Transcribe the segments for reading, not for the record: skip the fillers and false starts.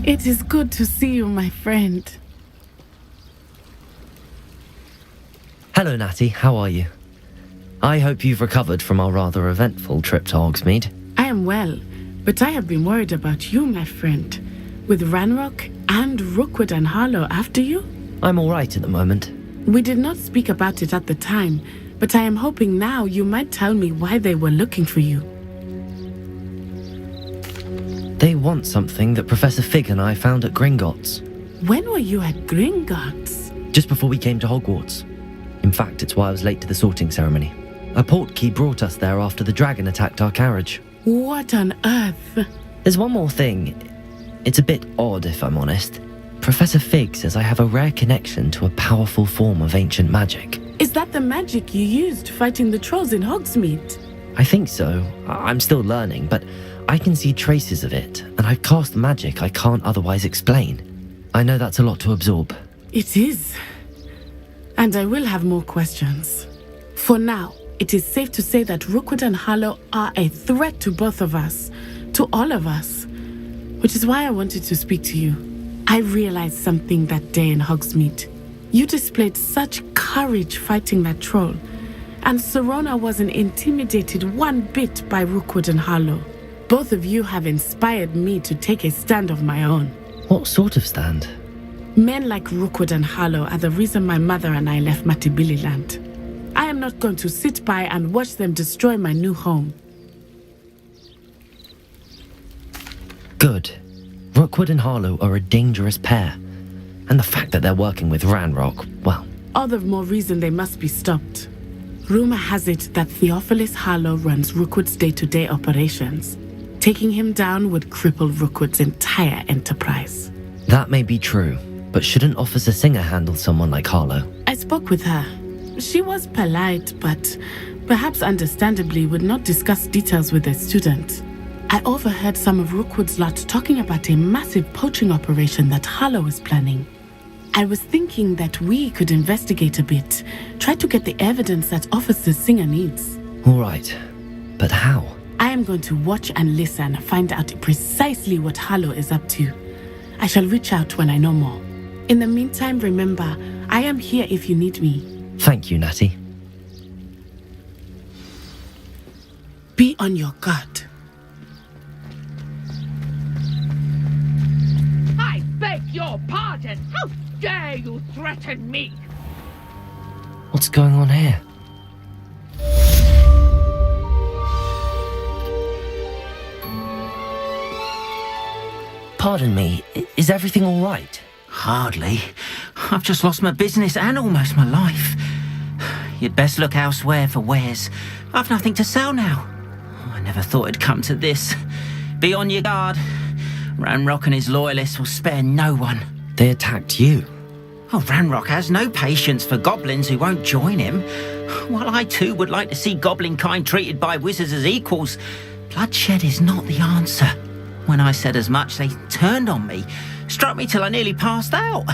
It is good to see you, my friend. Hello, Natty. How are you? I hope you've recovered from our rather eventful trip to Hogsmeade. I am well, but I have been worried about you, my friend. With Ranrock and Rookwood and Harlow after you? I'm all right at the moment. We did not speak about it at the time, but I am hoping now you might tell me why they were looking for you. They want something that Professor Fig and I found at Gringotts. When were you at Gringotts? Just before we came to Hogwarts. In fact, it's why I was late to the sorting ceremony. A portkey brought us there after the dragon attacked our carriage. What on earth? There's one more thing. It's a bit odd, if I'm honest. Professor Fig says I have a rare connection to a powerful form of ancient magic. Is that the magic you used fighting the trolls in Hogsmeade? I think so. I'm still learning, but I can see traces of it, and I've cast magic I can't otherwise explain. I know that's a lot to absorb. It is. And I will have more questions. For now, it is safe to say that Rookwood and Harlow are a threat to both of us, to all of us. Which is why I wanted to speak to you. I realized something that day in Hogsmeade. You displayed such courage fighting that troll, and Sirona wasn't intimidated one bit by Rookwood and Harlow. Both of you have inspired me to take a stand of my own. What sort of stand? Men like Rookwood and Harlow are the reason my mother and I left Matabeleland. I am not going to sit by and watch them destroy my new home. Good. Rookwood and Harlow are a dangerous pair. And the fact that they're working with Ranrock, well... All the more reason they must be stopped. Rumor has it that Theophilus Harlow runs Rookwood's day-to-day operations. Taking him down would cripple Rookwood's entire enterprise. That may be true, but shouldn't Officer Singer handle someone like Harlow? I spoke with her. She was polite, but perhaps understandably would not discuss details with a student. I overheard some of Rookwood's lot talking about a massive poaching operation that Harlow is planning. I was thinking that we could investigate a bit, try to get the evidence that Officer Singer needs. All right, but how? I am going to watch and listen, find out precisely what Harlow is up to. I shall reach out when I know more. In the meantime, remember, I am here if you need me. Thank you, Natty. Be on your guard. I beg your pardon! How dare you threaten me? What's going on here? Pardon me, is everything all right? Hardly. I've just lost my business and almost my life. You'd best look elsewhere for wares. I've nothing to sell now. I never thought it'd come to this. Be on your guard. Ranrock and his loyalists will spare no one. They attacked you. Oh, Ranrock has no patience for goblins who won't join him. While I too would like to see goblin kind treated by wizards as equals, bloodshed is not the answer. When I said as much, they turned on me, struck me till I nearly passed out.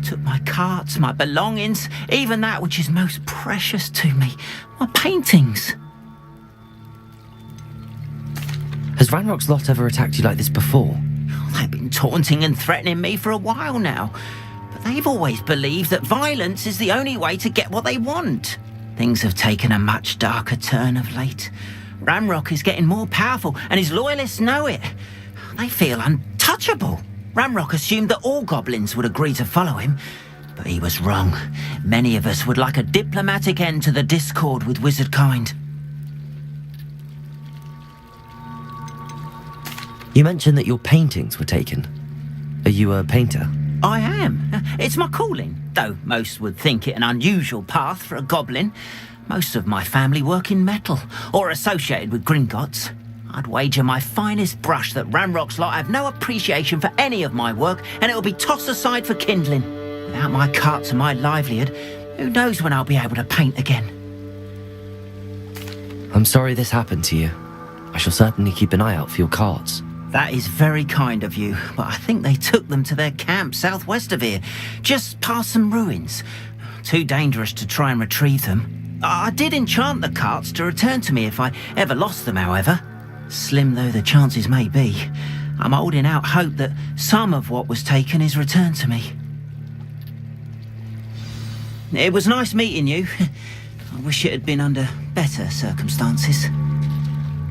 Took my carts, my belongings, even that which is most precious to me, my paintings. Has Ranrock's lot ever attacked you like this before? They've been taunting and threatening me for a while now, but they've always believed that violence is the only way to get what they want. Things have taken a much darker turn of late. Ranrock is getting more powerful, and his loyalists know it. They feel untouchable. Ranrock assumed that all goblins would agree to follow him, but he was wrong. Many of us would like a diplomatic end to the discord with wizard kind. You mentioned that your paintings were taken. Are you a painter? I am. It's my calling, though most would think it an unusual path for a goblin. Most of my family work in metal, or associated with Gringotts. I'd wager my finest brush that Ranrock's lot have no appreciation for any of my work, and it'll be tossed aside for kindling. Without my carts and my livelihood, who knows when I'll be able to paint again? I'm sorry this happened to you. I shall certainly keep an eye out for your carts. That is very kind of you, but I think they took them to their camp southwest of here, just past some ruins. Too dangerous to try and retrieve them. I did enchant the carts to return to me if I ever lost them, however. Slim though the chances may be, I'm holding out hope that some of what was taken is returned to me. It was nice meeting you. I wish it had been under better circumstances.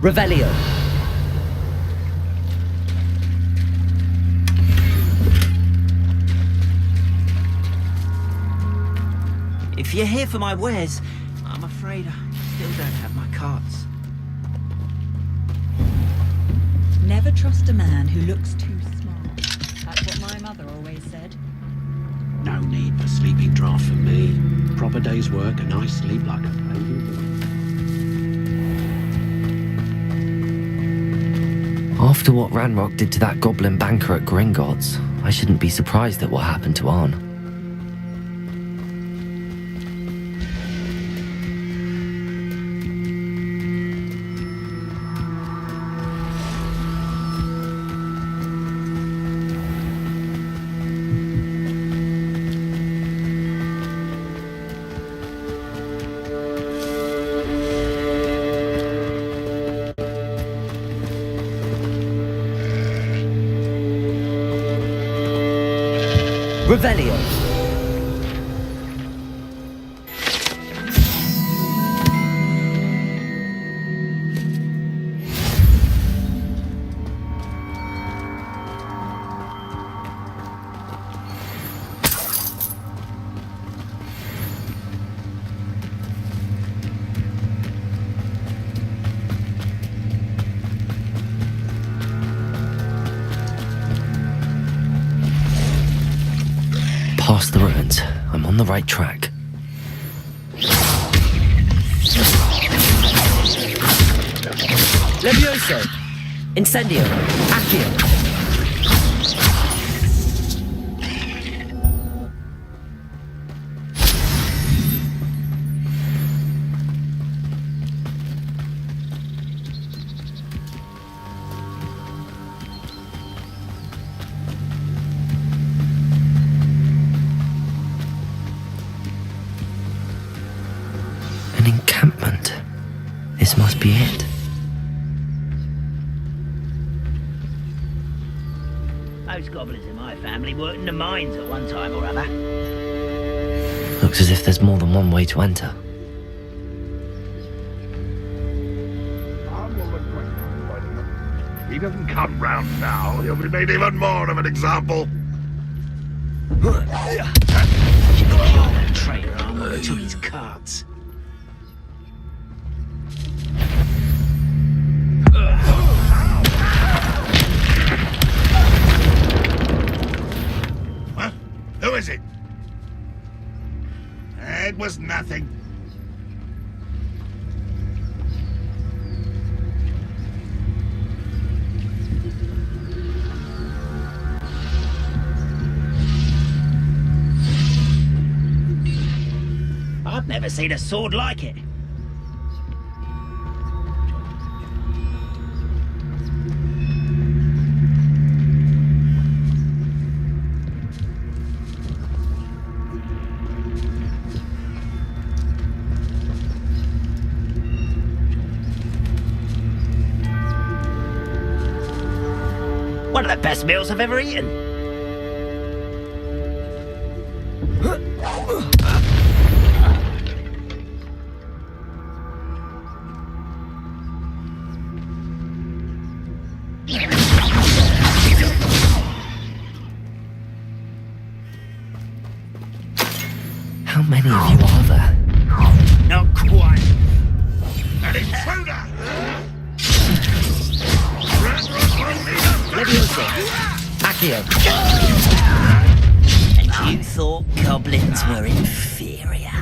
Revelio. If you're here for my wares, I'm afraid I still don't have my carts. Never trust a man who looks too smart. That's what my mother always said. No need for sleeping draft for me. Proper day's work, a nice sleep like a baby. After what Ranrock did to that goblin banker at Gringotts, I shouldn't be surprised at what happened to Arn. Revelio. Past the ruins. I'm on the right track. Levioso! Incendio! Accio! An encampment. This must be it. Those goblins in my family worked in the mines at one time or other. Looks as if there's more than one way to enter. He doesn't come round now, he'll be made even more of an example. Traitor armor took his carts. Huh? Who is it? It was nothing. I've never seen a sword like it. One of the best meals I've ever eaten. How many of you are there? Not quite. An intruder! Levioso! Accio! And you thought goblins were inferior.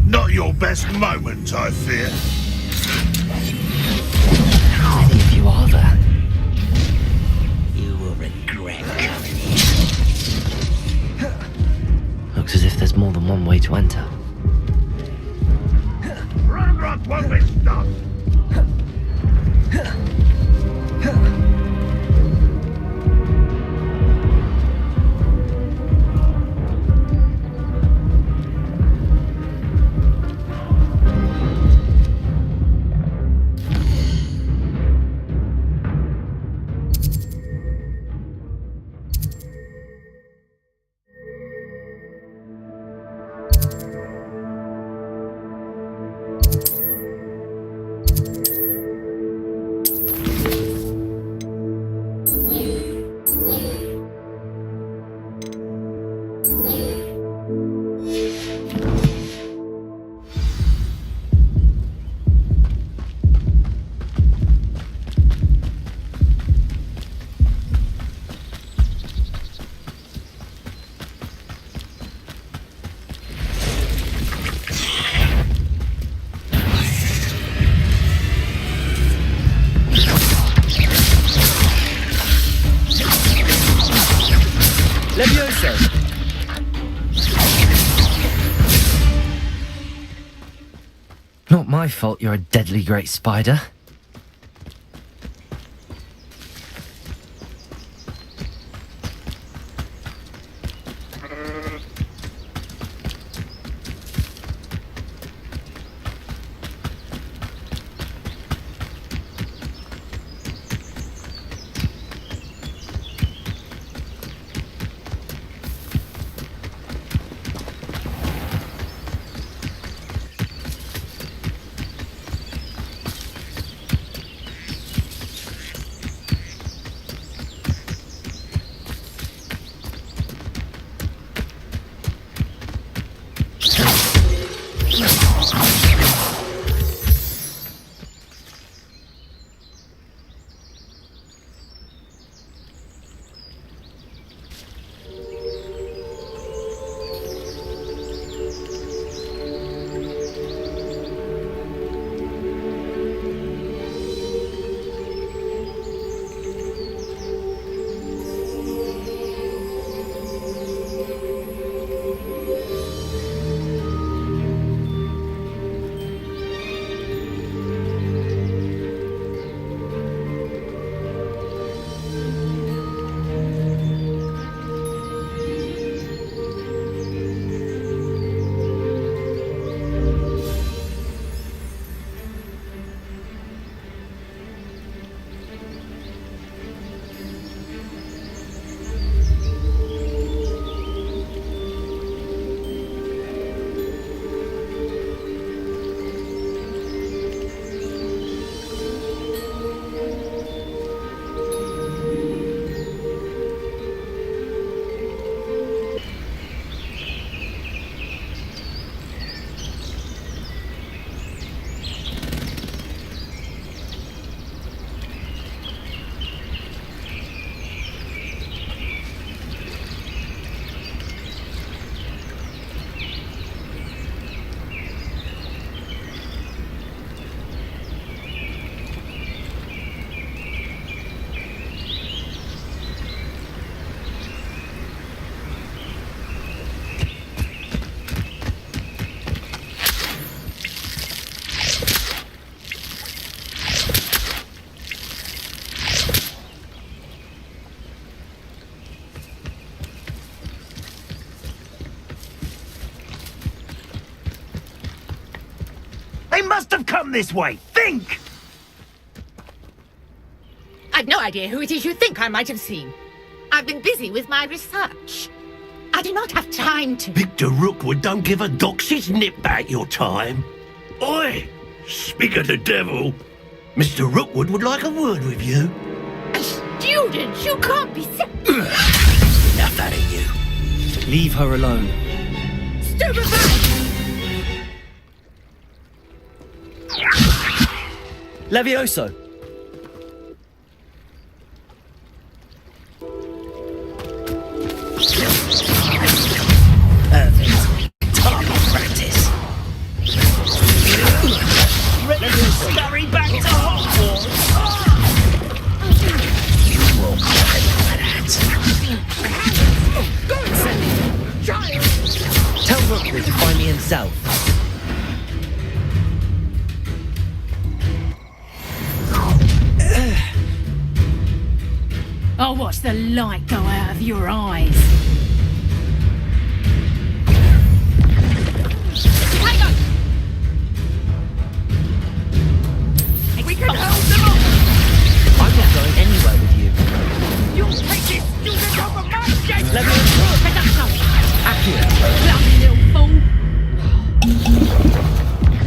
Not your best moment, I fear. How many of you are there? one way to enter. Ranrock won't be stopped! Levioso! Not my fault you're a deadly great spider. They must have come this way. Think! I've no idea who it is you think I might have seen. I've been busy with my research. I do not have time to... Victor Rookwood don't give a doxy's nip back your time. Oi! Speak of the devil. Mr. Rookwood would like a word with you. A student? You can't be so... Enough out of you. Leave her alone. Stupefy! Levioso! Perfect. Target practice. Ready to scurry back to Hogwarts? You will cry for that. Go and send me! Giant! Tell Rookwood to find me himself. I'll watch the light go out of your eyes. Hang on! We can hold them off! I'm not going anywhere with you. You'll take this student off of my gate! Let me in. Get that out! Accurate. Bloody little fool.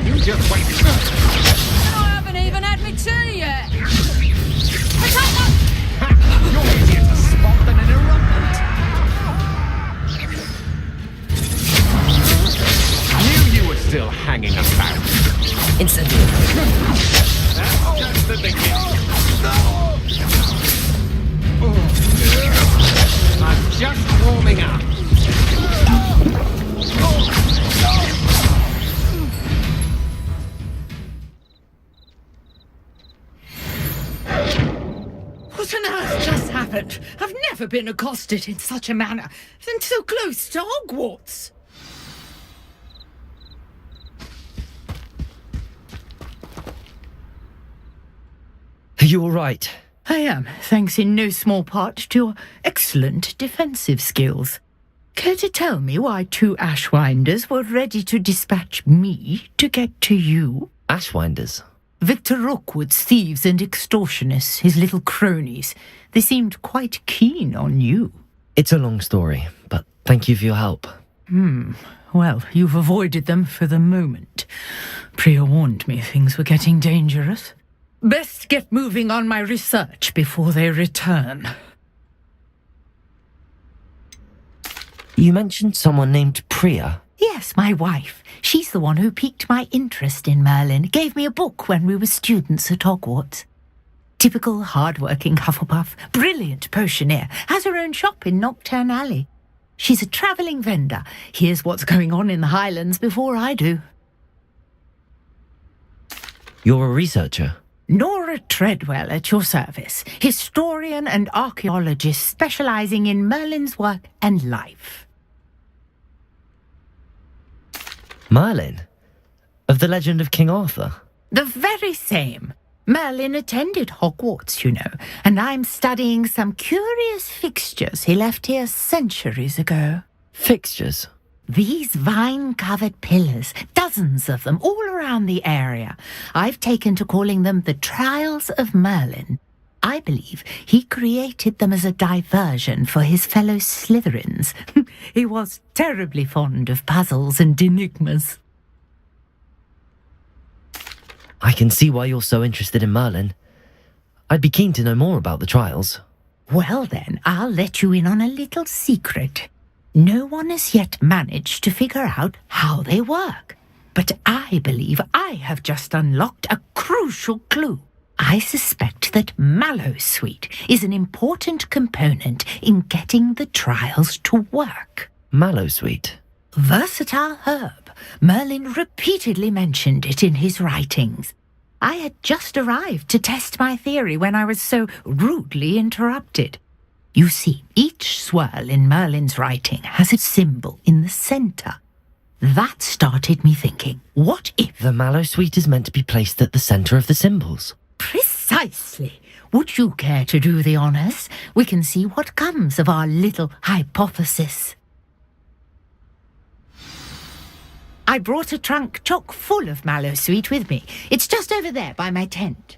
You just wait. I haven't even had my tea yet. You're easier to spot than an eruptant. Knew you were still hanging about. Incendiary. That's just the beginning. I'm just warming up. What on earth just happened? I've never been accosted in such a manner, and so close to Hogwarts. Are you all right? I am, thanks in no small part to your excellent defensive skills. Care to tell me why 2 Ashwinders were ready to dispatch me to get to you? Ashwinders. Victor Rookwood's thieves and extortionists, his little cronies. They seemed quite keen on you. It's a long story, but thank you for your help. Well, you've avoided them for the moment. Priya warned me things were getting dangerous. Best get moving on my research before they return. You mentioned someone named Priya. Yes, my wife. She's the one who piqued my interest in Merlin. Gave me a book when we were students at Hogwarts. Typical hard-working Hufflepuff, brilliant potioneer, has her own shop in Knockturn Alley. She's a travelling vendor. Hears what's going on in the Highlands before I do. You're a researcher. Nora Treadwell at your service, historian and archaeologist specialising in Merlin's work and life. Merlin? Of the legend of King Arthur? The very same. Merlin attended Hogwarts, you know, and I'm studying some curious fixtures he left here centuries ago. Fixtures? These vine-covered pillars, dozens of them all around the area. I've taken to calling them the Trials of Merlin. I believe he created them as a diversion for his fellow Slytherins. He was terribly fond of puzzles and enigmas. I can see why you're so interested in Merlin. I'd be keen to know more about the trials. Well then, I'll let you in on a little secret. No one has yet managed to figure out how they work. But I believe I have just unlocked a crucial clue. I suspect that Mallowsweet is an important component in getting the trials to work. Mallowsweet? Versatile herb. Merlin repeatedly mentioned it in his writings. I had just arrived to test my theory when I was so rudely interrupted. You see, each swirl in Merlin's writing has a symbol in the centre. That started me thinking, what if... The Mallowsweet is meant to be placed at the centre of the symbols. Precisely. Would you care to do the honours? We can see what comes of our little hypothesis. I brought a trunk chock full of Mallowsweet with me. It's just over there by my tent.